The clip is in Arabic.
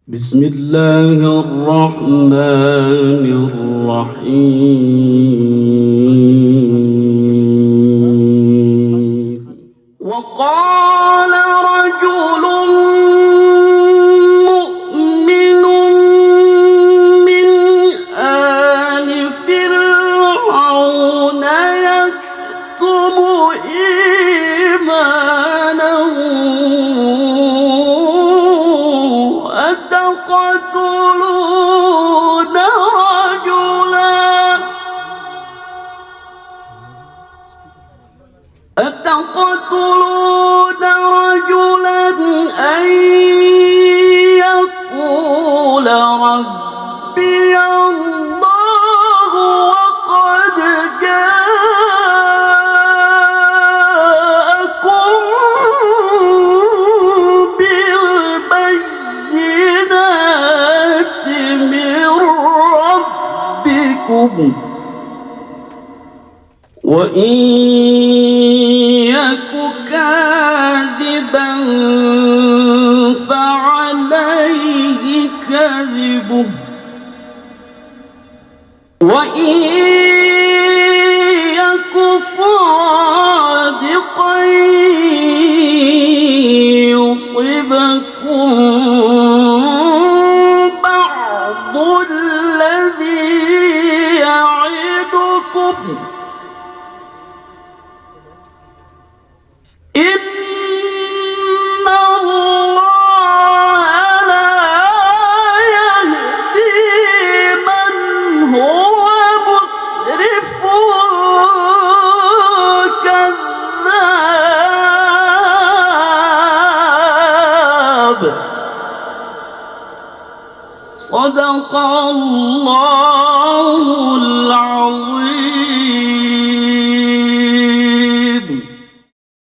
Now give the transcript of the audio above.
بسم الله الرحمن الرحيم وقال رجل مؤمن من آل فرعون يكتم إيمانه أتقتلون رجلا أن يقول ربي الله وقد جاءكم بالبينات من ربكم وإن يك كاذبا فعليه كذبه وإن يك صادقا يصبكم بعض الذي يعدكم إن الله لا يهدي من هو مسرف كذاب صدق الله